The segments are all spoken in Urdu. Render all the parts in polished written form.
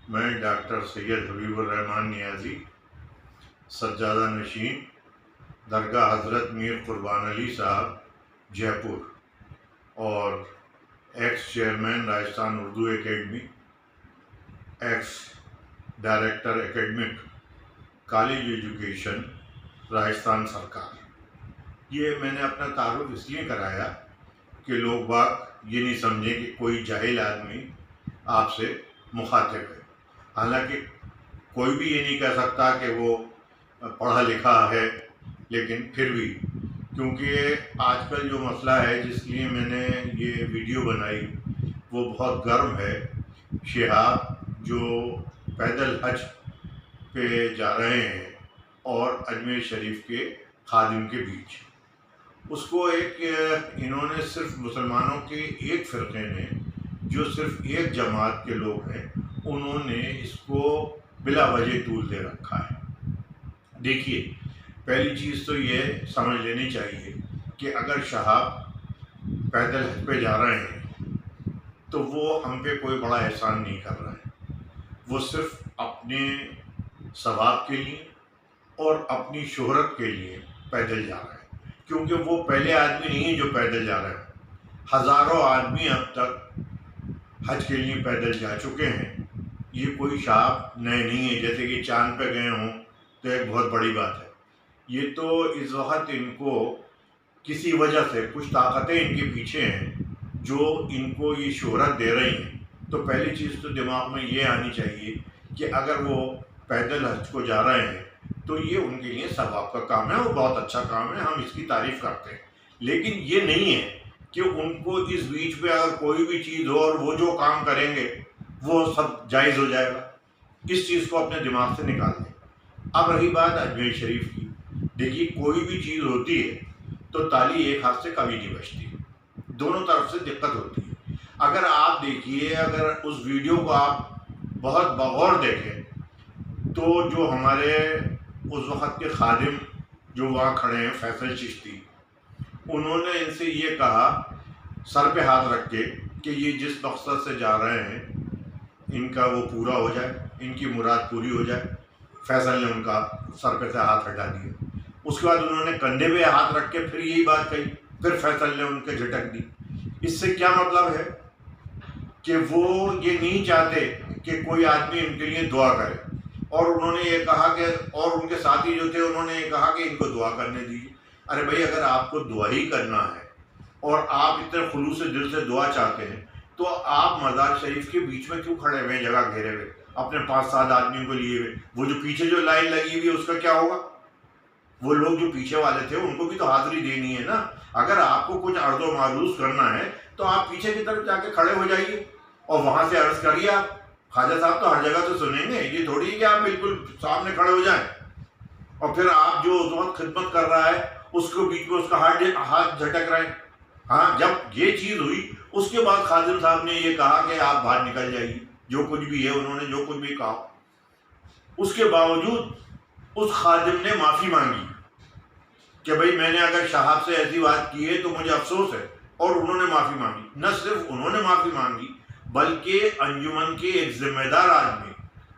میں ڈاکٹر سید حبیب الرحمان نیازی، سجادہ نشین، درگاہ حضرت میر قربان علی صاحب، جے پور، اور x chairman Rajasthan Urdu academy, x director academic college education Rajasthan سرکار۔ یہ میں نے اپنا تعارف اس لیے کرایا کہ لوگ باگ یہ نہیں سمجھیں کہ کوئی جاہل آدمی آپ سے مخاطب ہے۔ حالانکہ کوئی بھی یہ نہیں کہہ سکتا کہ وہ پڑھا لکھا ہے، لیکن پھر بھی کیونکہ آج کل جو مسئلہ ہے جس لیے میں نے یہ ویڈیو بنائی وہ بہت گرم ہے۔ شہاب جو پیدل حج پہ جا رہے ہیں اور اجمیر شریف کے خادم کے بیچ، اس کو انہوں نے صرف مسلمانوں کے ایک فرقے نے جو صرف ایک جماعت کے لوگ ہیں انہوں نے اس کو بلا وجہ طول دے رکھا ہے۔ دیکھیے، پہلی چیز تو یہ سمجھ لینی چاہیے کہ اگر شہاب پیدل حج پہ جا رہے ہیں تو وہ ہم پہ کوئی بڑا احسان نہیں کر رہے ہیں، وہ صرف اپنے ثواب کے لیے اور اپنی شہرت کے لیے پیدل جا رہے ہیں، کیونکہ وہ پہلے آدمی نہیں ہیں جو پیدل جا رہے ہیں۔ ہزاروں آدمی اب تک حج کے لیے پیدل جا چکے ہیں۔ یہ کوئی شہاب نئے نہیں ہے، جیسے کہ چاند پہ گئے ہوں تو ایک بہت بڑی بات ہے۔ یہ تو اس وقت ان کو کسی وجہ سے کچھ طاقتیں ان کے پیچھے ہیں جو ان کو یہ شہرت دے رہی ہیں۔ تو پہلی چیز تو دماغ میں یہ آنی چاہیے کہ اگر وہ پیدل حج کو جا رہے ہیں تو یہ ان کے لیے ثواب کا کام ہے، وہ بہت اچھا کام ہے، ہم اس کی تعریف کرتے ہیں۔ لیکن یہ نہیں ہے کہ ان کو اس بیچ پہ اگر کوئی بھی چیز ہو اور وہ جو کام کریں گے وہ سب جائز ہو جائے گا۔ اس چیز کو اپنے دماغ سے نکال دیں۔ اب رہی بات اجمیر شریف کی، دیکھیے کوئی بھی چیز ہوتی ہے تو تالی ایک ہاتھ سے کبھی نہیں بجتی، دونوں طرف سے دقت ہوتی ہے۔ اگر آپ دیکھیے، اگر اس ویڈیو کو آپ بہت بغور دیکھیں تو جو ہمارے اس وقت کے خادم جو وہاں کھڑے ہیں فیصل چشتی، انہوں نے ان سے یہ کہا سر پہ ہاتھ رکھ کے کہ یہ جس مقصد سے جا رہے ہیں ان کا وہ پورا ہو جائے، ان کی مراد پوری ہو جائے۔ فیصل نے ان کا سر پہ سے ہاتھ ہٹا دیا۔ اس کے بعد انہوں نے کندھے پہ ہاتھ رکھ کے پھر یہی بات کہی، پھر فیصل نے ان کے جھٹک دی۔ اس سے کیا مطلب ہے کہ وہ یہ نہیں چاہتے کہ کوئی آدمی ان کے لیے دعا کرے، اور انہوں نے یہ کہا کہ اور ان کے ساتھی جو تھے انہوں نے یہ کہا کہ ان کو دعا کرنے دیجیے۔ ارے بھائی، اگر آپ کو دعا ہی کرنا ہے اور آپ اتنے خلوص دل سے دعا چاہتے ہیں تو آپ مزار شریف کے بیچ میں کیوں کھڑے ہوئے ہیں جگہ گھیرے ہوئے اپنے 5-7 آدمیوں کو لیے ہوئے؟ وہ جو پیچھے جو لائن لگی ہوئی ہے اس کا کیا ہوگا؟ وہ لوگ جو پیچھے والے تھے ان کو بھی تو حاضری دینی ہے نا۔ اگر آپ کو کچھ عرض و معروض کرنا ہے تو آپ پیچھے کی طرف جا کے کھڑے ہو جائیے اور وہاں سے عرض کریے۔ آپ خواجہ صاحب تو ہر جگہ سے سنیں گے، یہ تھوڑی ہے کہ آپ بالکل سامنے کھڑے ہو جائیں اور پھر آپ جو اس وقت خدمت کر رہا ہے اس کو بیچ میں اس کا ہاتھ جھٹک رہے ہیں۔ ہاں، جب یہ چیز ہوئی اس کے بعد خادم صاحب نے یہ کہا کہ آپ باہر نکل جائیے، جو کچھ بھی ہے انہوں نے جو کچھ بھی کہا۔ اس کے باوجود اس خادم نے معافی مانگی کہ بھئی میں نے اگر شہاب سے ایسی بات کی ہے تو مجھے افسوس ہے، اور انہوں نے معافی مانگی۔ نہ صرف انہوں نے معافی مانگی بلکہ انجمن کے ایک ذمہ دار آدمی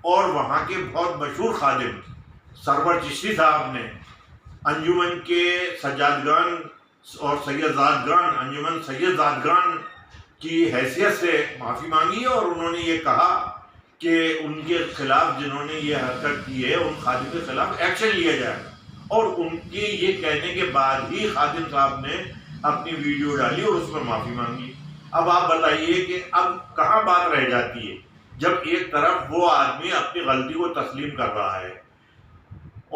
اور وہاں کے بہت مشہور خادم سرور چشتی صاحب نے انجمن کے سجادگان اور سیدزادگان، انجمن سیدزادگان کی حیثیت سے معافی مانگی، اور انہوں نے یہ کہا کہ ان کے خلاف جنہوں نے یہ حرکت کی ہے ان خادم کے خلاف ایکشن لیا جائے۔ اور ان کے یہ کہنے کے بعد ہی خادم صاحب نے اپنی ویڈیو ڈالی اور اس پر معافی مانگی۔ اب آپ بتائیے کہ اب کہاں بات رہ جاتی ہے جب ایک طرف وہ آدمی اپنی غلطی کو تسلیم کر رہا ہے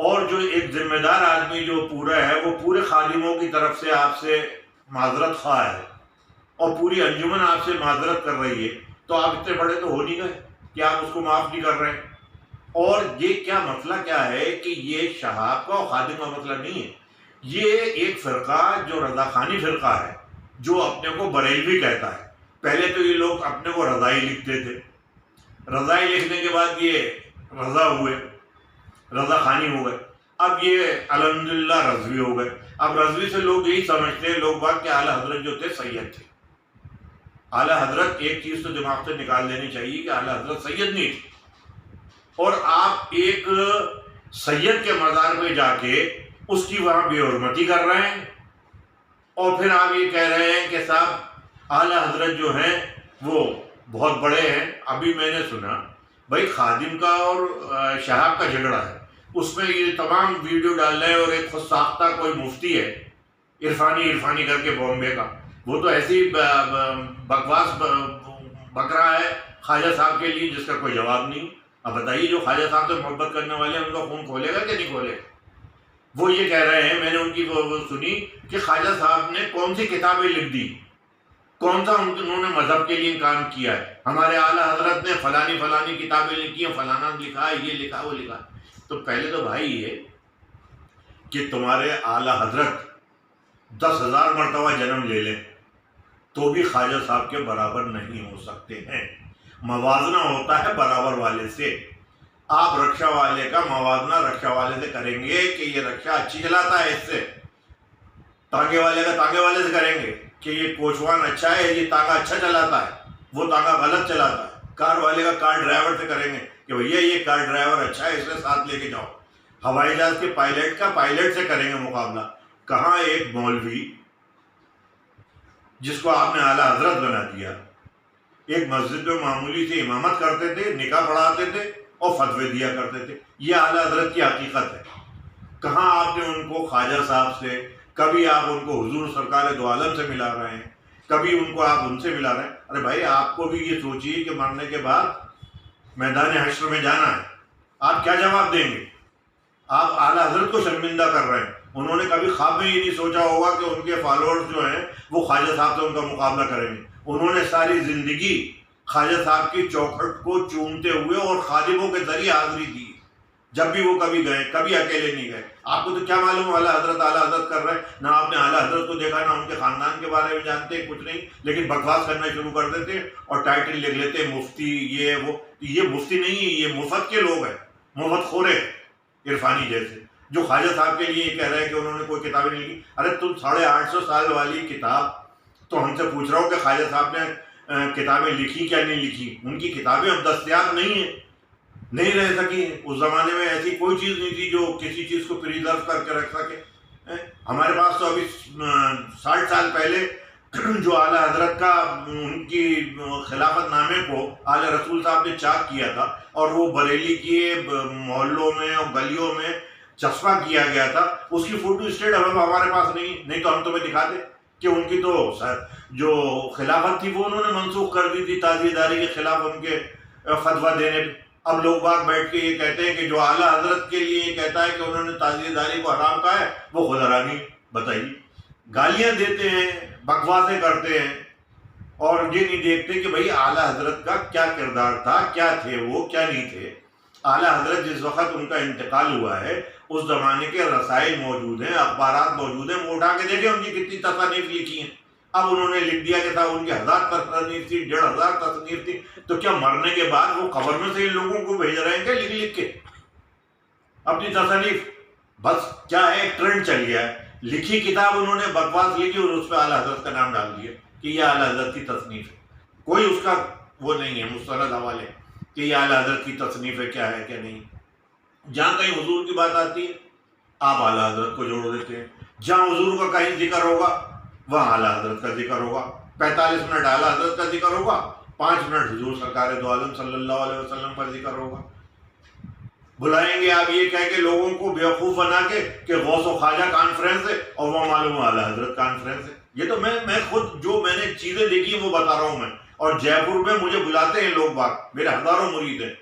اور جو ایک ذمہ دار آدمی جو پورا ہے وہ پورے خادموں کی طرف سے آپ سے معذرت خواہ ہے اور پوری انجمن آپ سے معذرت کر رہی ہے، تو آپ اتنے بڑے تو ہو نہیں گئے کہ آپ اس کو معاف نہیں کر رہے ہیں۔ اور یہ کیا مسئلہ کیا ہے کہ یہ شہاب کا اور خادم کا مسئلہ نہیں ہے، یہ ایک فرقہ جو رضا خانی فرقہ ہے جو اپنے کو بریلوی کہتا ہے۔ پہلے تو یہ لوگ اپنے کو رضائی لکھتے تھے، رضائی لکھنے کے بعد یہ رضا ہوئے، رضا خانی ہو گئے، اب یہ الحمدللہ رضوی ہو گئے۔ اب رضوی سے لوگ یہی سمجھتے ہیں لوگ بات کہ اعلیٰ حضرت جو تھے سید تھے۔ اعلیٰ حضرت ایک چیز تو دماغ سے نکال دینی چاہیے کہ اعلیٰ حضرت سید نہیں تھے، اور آپ ایک سید کے مزار پہ جا کے اس کی وہاں بے حرمتی کر رہے ہیں، اور پھر آپ یہ کہہ رہے ہیں کہ صاحب اعلیٰ حضرت جو ہیں وہ بہت بڑے ہیں۔ ابھی میں نے سنا بھائی خادم کا اور شہاب کا جھگڑا ہے، اس میں یہ تمام ویڈیو ڈال رہے ہیں، اور ایک خود ساختہ کوئی مفتی ہے عرفانی کر کے بامبے کا، وہ تو ایسی بکواس بک رہا ہے خواجہ صاحب کے لیے جس کا کوئی جواب نہیں۔ اب بتائیے جو خواجہ صاحب سے محبت کرنے والے ہیں ان کا خون کھولے گا کہ نہیں کھولے گا؟ وہ یہ کہہ رہے ہیں، میں نے ان کی وہ سنی کہ خواجہ صاحب نے کون سی کتابیں لکھ دی، کون سا انہوں نے مذہب کے لیے کام کیا ہے، ہمارے اعلیٰ حضرت نے فلانی کتابیں لکھی ہیں، فلانا لکھا ہے، یہ لکھا وہ لکھا۔ تو پہلے تو بھائی یہ کہ تمہارے اعلیٰ حضرت 10,000 مرتبہ جنم لے لیں تو بھی خواجہ صاحب کے برابر نہیں ہو سکتے ہیں۔ موازنہ ہوتا ہے برابر والے سے۔ آپ رکشہ والے کا موازنہ رکشہ والے سے کریں گے کہ یہ رکشہ اچھی چلاتا ہے، اس سے تانگے والے کا تانگے والے سے کریں گے کہ یہ کوچوان اچھا ہے، یہ تانگا اچھا چلاتا ہے، وہ تانگا غلط چلاتا ہے۔ کار والے کا کار ڈرائیور سے کریں گے کہ بھیا یہ کار ڈرائیور اچھا ہے، اسے ساتھ لے کے جاؤ۔ ہوائی جہاز کے پائلٹ کا پائلٹ سے کریں گے مقابلہ۔ کہاں ایک مولوی جس کو آپ نے اعلیٰ حضرت بنا دیا، ایک مسجد میں معمولی سے امامت کرتے تھے، نکاح پڑھاتے تھے اور فتوے دیا کرتے تھے، یہ اعلیٰ حضرت کی حقیقت ہے۔ کہاں آپ نے ان کو خواجہ صاحب سے، کبھی آپ ان کو حضور سرکار دو عالم سے ملا رہے ہیں، کبھی ان کو آپ ان سے ملا رہے ہیں۔ ارے بھائی آپ کو بھی یہ سوچیے کہ مرنے کے بعد میدان حشر میں جانا ہے، آپ کیا جواب دیں گے؟ آپ اعلیٰ حضرت کو شرمندہ کر رہے ہیں۔ انہوں نے کبھی خواب میں یہ نہیں سوچا ہوگا کہ ان کے فالوورز جو ہیں وہ خواجہ صاحب سے ان کا مقابلہ کریں گے۔ انہوں نے ساری زندگی خواجہ صاحب کی چوکھٹ کو چومتے ہوئے اور خادموں کے ذریعے حاضری دی، جب بھی وہ کبھی گئے، کبھی اکیلے نہیں گئے۔ آپ کو تو کیا معلوم اعلیٰ حضرت کر رہے ہیں؟ نہ آپ نے اعلیٰ حضرت کو دیکھا، نہ ان کے خاندان کے بارے میں جانتے، کچھ نہیں، لیکن بکواس کرنا شروع کر دیتے اور ٹائٹل لکھ لیتے مفتی یہ وہ۔ یہ مفتی نہیں ہے، یہ مفت کے لوگ ہیں، مفت خورے عرفانی جیسے، جو خواجہ صاحب کے لیے یہ کہہ رہے ہیں کہ انہوں نے کوئی کتابیں نہیں لکھی۔ ارے تم 850 سال والی کتاب تو ہم سے پوچھ رہا ہو کہ خواجہ صاحب نے کتابیں لکھی کیا نہیں لکھی؟ ان کی کتابیں اب دستیاب نہیں ہیں، نہیں رہ سکی ہیں۔ اس زمانے میں ایسی کوئی چیز نہیں تھی جو کسی چیز کو پریزرو کر کے رکھ سکے۔ ہمارے پاس تو ابھی 60 سال پہلے جو اعلیٰ حضرت کا ان کی خلافت نامے کو اعلیٰ رسول صاحب نے چاک کیا تھا اور وہ بریلی کے محلوں میں اور گلیوں میں چسپاں کیا گیا تھا، اس کی فوٹو اسٹیٹ ہمارے پاس نہیں تو ہم تمہیں دکھاتے کہ ان کی تو جو خلافت تھی وہ انہوں نے منسوخ کر دی تھی تعزیہ داری کے خلاف ان کے فتویٰ دینے پہ۔ اب لوگ باغ بیٹھ کے یہ کہتے ہیں کہ جو اعلیٰ حضرت کے لیے یہ کہتا ہے کہ انہوں نے تعزیہ داری کو حرام کہا ہے وہ خود حرامی۔ بتائیے، گالیاں دیتے ہیں، بکواسیں کرتے ہیں، اور یہ نہیں دیکھتے کہ بھائی اعلیٰ حضرت کا کیا کردار تھا، کیا تھے وہ، کیا نہیں تھے۔ اعلیٰ حضرت جس وقت ان کا انتقال ہوا ہے اس زمانے کے رسائل موجود ہیں، اخبارات موجود ہیں، وہ اٹھا کے دیکھیں ان کی کتنی تصانیف لکھی ہیں۔ اب انہوں نے لکھ دیا کہ تھا ان کی 1000 تصانیف تھی، 1500 تصانیف تھی، تو کیا مرنے کے بعد وہ قبر میں سے لوگوں کو بھیج رہے ہیں کہ لکھ کے اپنی تصانیف؟ بس کیا ہے، ایک ٹرینڈ چل گیا ہے، لکھی کتاب انہوں نے بکواس لکھی اور اس پہ اعلیٰ حضرت کا نام ڈال دیا کہ یہ اعلیٰ حضرت کی تصنیف ہے۔ کوئی اس کا وہ نہیں ہے مستند حوالے کہ یہ اعلیٰ حضرت کی تصنیف ہے، کیا ہے کیا نہیں۔ جہاں کہیں حضور کی بات آتی ہے آپ اعلیٰ حضرت کو جوڑ دیتے ہیں، جہاں حضور کا کہیں ذکر ہوگا وہاں اعلیٰ حضرت کا ذکر ہوگا، 45 منٹ اعلیٰ حضرت کا ذکر ہوگا، 5 منٹ حضور سرکار دو عالم صلی اللہ علیہ وسلم کا ذکر ہوگا۔ بلائیں گے آپ یہ کہہ کے لوگوں کو بیوقوف بنا کے کہ غوث و خواجہ کانفرنس ہے اور وہ معلوم ہے اعلیٰ حضرت کانفرنس ہے۔ یہ تو میں خود جو میں نے چیزیں دیکھی ہیں وہ بتا رہا ہوں میں، اور جے پور میں مجھے بلاتے ہیں لوگ باغ، میرے ہزاروں مرید ہیں،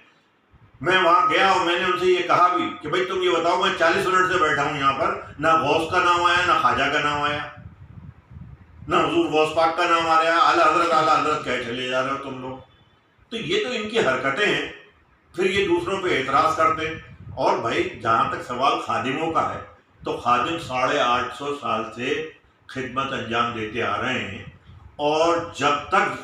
میں وہاں گیا اور میں نے ان سے یہ کہا بھی کہ بھائی تم یہ بتاؤ، میں 40 منٹ سے بیٹھا ہوں یہاں پر، نہ غوث کا نام آیا، نہ خواجہ کا نام آیا، نہ حضور غوث پاک کا نام آ رہا ہے، اعلیٰ حضرت کہے چلے جا رہے ہو تم لوگ۔ تو یہ تو ان کی حرکتیں ہیں، پھر یہ دوسروں پہ اعتراض کرتے ہیں۔ اور بھائی جہاں تک سوال خادموں کا ہے تو خادم 850 سال سے خدمت انجام دیتے آ رہے ہیں، اور جب تک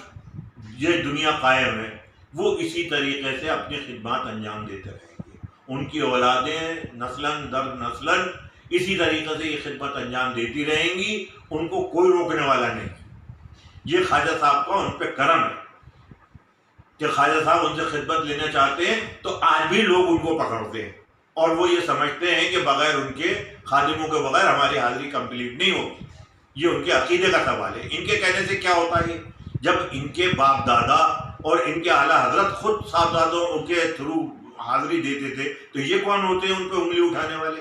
یہ دنیا قائم ہے وہ اسی طریقے سے اپنی خدمات انجام دیتے رہیں گے۔ ان کی اولادیں نسلاً در نسلاً اسی طریقے سے یہ خدمت انجام دیتی رہیں گی، ان کو کوئی روکنے والا نہیں۔ یہ خواجہ صاحب کا ان پہ کرم ہے۔ کہ خواجہ صاحب ان سے خدمت لینا چاہتے ہیں تو آج بھی لوگ ان کو پکڑتے ہیں اور وہ یہ سمجھتے ہیں کہ بغیر ان کے خادموں کے بغیر ہماری حاضری کمپلیٹ نہیں ہوگی. یہ ان کے عقیدے کا سوال ہے. ان کے کہنے سے کیا ہوتا ہے؟ جب ان کے باپ دادا اور ان کے اعلیٰ حضرت خود صاحبزادوں کے تھرو حاضری دیتے تھے تو یہ کون ہوتے ہیں ان پہ انگلی اٹھانے والے؟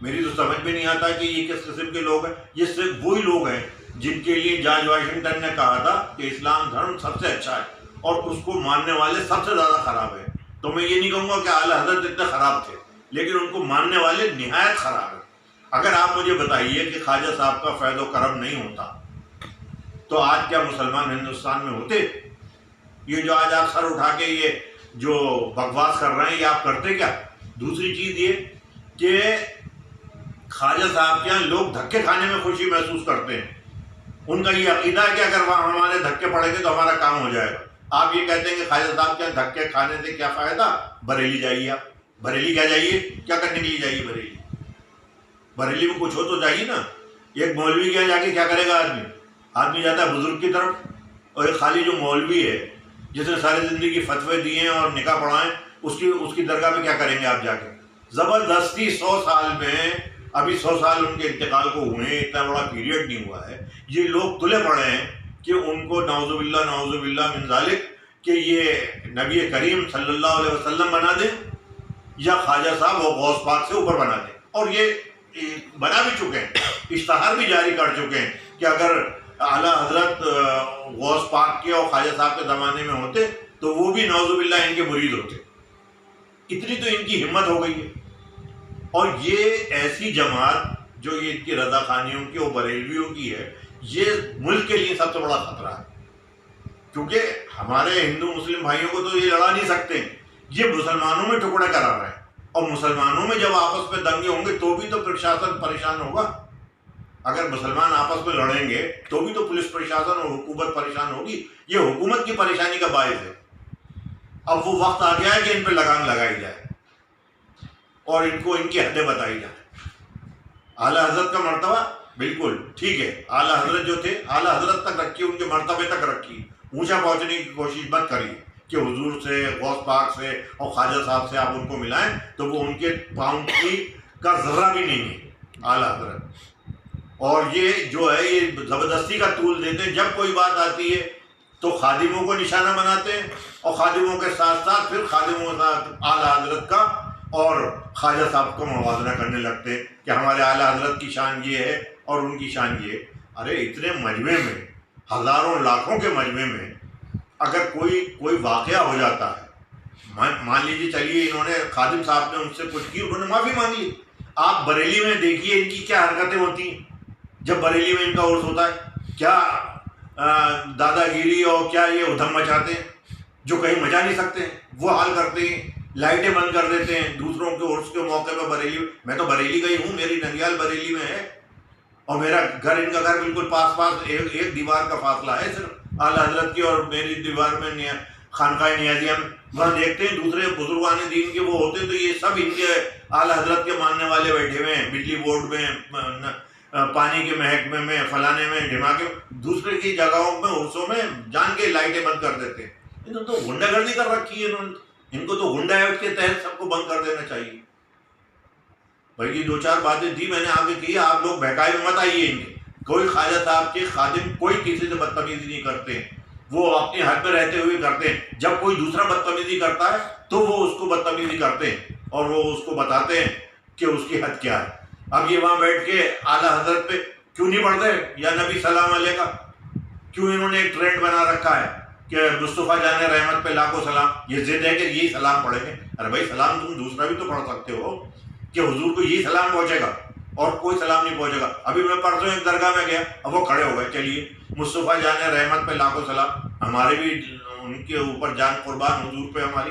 میری تو سمجھ میں نہیں آتا کہ یہ کس قسم کے لوگ ہیں. یہ صرف وہی لوگ ہیں جن کے لیے جارج واشنگٹن نے کہا تھا کہ اسلام دھرم سب سے اچھا ہے اور اس کو ماننے والے سب سے زیادہ خراب ہیں. تو میں یہ نہیں کہوں گا کہ اعلیٰ حضرت اتنے خراب تھے، لیکن ان کو ماننے والے نہایت خراب ہیں. اگر آپ مجھے بتائیے کہ خواجہ صاحب کا فیض و کرم نہیں ہوتا تو آج کیا مسلمان ہندوستان میں ہوتے؟ یہ جو آج آپ سر اٹھا کے یہ جو بکواس کر رہے ہیں یہ آپ کرتے کیا؟ دوسری چیز یہ کہ خواجہ صاحب کے یہاں لوگ دھکے کھانے میں خوشی محسوس کرتے ہیں. ان کا یہ عقیدہ ہے کہ اگر وہاں ہمارے دھکے پڑیں گے تو ہمارا کام ہو جائے گا. آپ یہ کہتے ہیں کہ خواجہ صاحب کے یہاں دھکے کھانے سے کیا فائدہ؟ بریلی جائیے. آپ بریلی کیا جائیے؟ کیا کرنے کے لیے جائیے بریلی؟ بریلی میں کچھ ہو تو جائیے نا. ایک مولوی کے یہاں جا کے کیا کرے گا آدمی جاتا ہے بزرگ کی طرف، اور ایک خالی جو مولوی ہے جس نے ساری زندگی فتوے دیے ہیں اور نکاح پڑھائیں اس کی درگاہ میں کیا کریں گے آپ جا کے؟ زبردستی 100 سال میں، ابھی 100 سال ان کے انتقال کو ہوئے ہیں، اتنا بڑا پیریڈ نہیں ہوا ہے، یہ لوگ تلے پڑے ہیں کہ ان کو نعوذ باللہ من ذالک کہ یہ نبی کریم صلی اللہ علیہ وسلم بنا دیں یا خواجہ صاحب وہ غوث پاک سے اوپر بنا دیں. اور یہ بنا بھی چکے ہیں، اشتہار بھی جاری کر چکے ہیں کہ اگر اعلیٰ حضرت غوث پاک کے اور خواجہ صاحب کے زمانے میں ہوتے تو وہ بھی نعوذ باللہ ان کے مرید ہوتے. اتنی تو ان کی ہمت ہو گئی ہے. اور یہ ایسی جماعت جو یہ ان کی رضا خانیوں کی اور بریلویوں کی ہے، یہ ملک کے لیے سب سے بڑا خطرہ ہے. کیونکہ ہمارے ہندو مسلم بھائیوں کو تو یہ لڑا نہیں سکتے، یہ مسلمانوں میں ٹکڑے کرا رہے ہیں. اور مسلمانوں میں جب آپس میں دنگے ہوں گے تو بھی تو پرشاسن پریشان ہوگا. اگر مسلمان آپس میں لڑیں گے تو بھی تو پولیس پرشاسن اور حکومت پریشان ہوگی. یہ حکومت کی پریشانی کا باعث ہے. اب وہ وقت آ گیا ہے کہ ان پہ لگام لگائی جائے اور ان کو ان کی حدیں بتائی جائیں. اعلیٰ حضرت کا مرتبہ بالکل ٹھیک ہے، اعلیٰ حضرت جو تھے اعلیٰ حضرت تک رکھیے، ان کے مرتبے تک رکھیے، اونچا پہنچنے کی کوشش مت کریے کہ حضور سے، غوث پاک سے اور خواجہ صاحب سے آپ ان کو ملائیں تو وہ ان کے پاؤں کی کا ذرہ بھی نہیں ہے اعلیٰ حضرت. اور یہ جو ہے یہ زبردستی کا طول دیتے ہیں. جب کوئی بات آتی ہے تو خادموں کو نشانہ بناتے ہیں اور خادموں کے ساتھ ساتھ پھر خادموں کے ساتھ اعلیٰ حضرت کا اور خواجہ صاحب کو موازنہ کرنے لگتے ہیں کہ ہمارے اعلیٰ حضرت کی شان یہ ہے اور ان کی شان یہ ہے. ارے اتنے مجمع میں، ہزاروں لاکھوں کے مجمع میں اگر کوئی واقعہ ہو جاتا ہے، مان لیجیے چلیے انہوں نے خادم صاحب نے ان سے کچھ کی، انہوں نے معافی مانگ لی. آپ بریلی میں دیکھیے ان کی کیا حرکتیں ہوتی ہیں جب بریلی میں ان کا عرس ہوتا ہے. کیا دادا گیری اور کیا یہ ادھم مچاتے ہیں جو کہیں مچا نہیں سکتے ہیں، وہ حال کرتے ہیں. لائٹیں بند کر دیتے ہیں دوسروں کے عرس کے موقع پہ. بریلی میں تو بریلی کا ہی ہوں، میری ننیال بریلی میں ہے اور میرا گھر ان کا گھر بالکل پاس ایک دیوار کا فاصلہ ہے صرف اعلیٰ حضرت کی اور میری دیوار میں خانقاہ نیازیہ میں. وہاں دیکھتے ہیں دوسرے بزرگان دین کے وہ ہوتے تو یہ سب ان کے اعلیٰ حضرت کے ماننے والے بیٹھے ہوئے ہیں، بجلی بورڈ میں، پانی کے محکمے میں، فلانے میں، ڈھماکے دوسرے کی جگہوں میں عرصوں میں جان کے لائٹیں بند کر دیتے ہیں. انہوں تو غنڈہ گردی کر رکھی ہے ان کو تو غنڈہ ایکٹ کے تحت سب کو بند کر دینا چاہیے. بھائی یہ 2-4 باتیں تھی میں نے آگے کی، آپ لوگ بہکائے میں مت آئیے. ان کے کوئی خواجہ صاحب کے خادم کوئی کسی سے بدتمیزی نہیں کرتے، وہ اپنی حد میں رہتے ہوئے کرتے ہیں. جب کوئی دوسرا بدتمیزی کرتا ہے تو وہ اس کو بدتمیزی کرتے ہیں اور وہ اس کو بتاتے ہیں کہ اس کی حد کیا ہے. اب یہ وہاں بیٹھ کے اعلیٰ حضرت پہ کیوں نہیں پڑھتے یا نبی سلام علیہ کا؟ کیوں انہوں نے ایک ٹرینڈ بنا رکھا ہے کہ مصطفیٰ جان رحمت پہ لاکھوں سلام؟ یہ ضد ہے کہ یہی سلام پڑھیں گے. ارے بھائی سلام تم دوسرا بھی تو پڑھ سکتے ہو کہ حضور کو یہی سلام پہنچے گا اور کوئی سلام نہیں پہنچے گا. ابھی میں پرسوں ایک درگاہ میں گیا، اب وہ کھڑے ہو گئے، چلیے مصطفیٰ جان رحمت پہ لاکھوں سلام، ہمارے بھی ان کے اوپر جان قربان، حضور پہ ہماری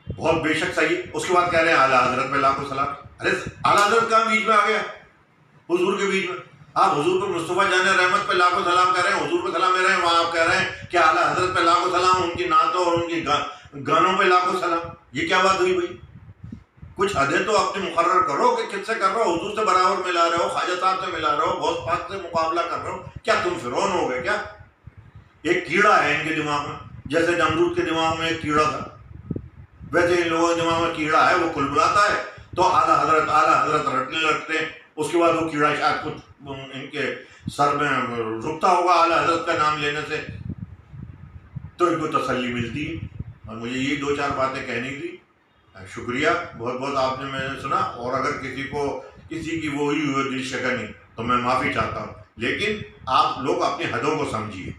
بہت بے شک صحیح. اس کے بعد کہہ رہے ہیں اعلیٰ حضرت پہ لاکھوں سلام. ارے اعلیٰ حضرت کہاں بیچ میں آ گیا حضور کے بیچ میں؟ آپ حضور پہ مصطفیٰ جان رحمت پہ لاکھوں سلام کہہ رہے ہیں، حضور پہ سلام دے رہے ہیں، وہاں آپ کہہ رہے ہیں کہ اعلیٰ حضرت پہ لاکھوں سلام، ان کی نعتوں اور ان کی گانوں پہ لاکھوں سلام. یہ کیا بات ہوئی بھائی؟ کچھ حدیں تو اپنے مقرر کرو کہ کس سے کر رہے ہو. حضور سے برابر ملا رہے ہو، خواجہ صاحب سے ملا رہے ہو، غوث پاک سے مقابلہ کر رہے ہو. کیا تم فرعون ہو گئے کیا؟ ایک کیڑا ہے ان کے دماغ میں. جیسے نمرود کے دماغ میں ایک کیڑا تھا، ویسے ان لوگوں کے دماغ میں کیڑا ہے، وہ کلبلاتا ہے تو اعلیٰ حضرت رٹنے لگتے ہیں. اس کے بعد وہ کیڑا شاید کچھ ان کے سر میں رکتا ہوگا اعلیٰ حضرت کا نام لینے سے، تو ان کو تسلی ملتی ہے. اور مجھے یہ 2-4 باتیں کہنی تھی. شکریہ بہت بہت، آپ نے میں نے سنا، اور اگر کسی کی وہی ہوئی دل شکنی تو میں معافی چاہتا ہوں، لیکن آپ لوگ اپنی حدوں کو سمجھیے.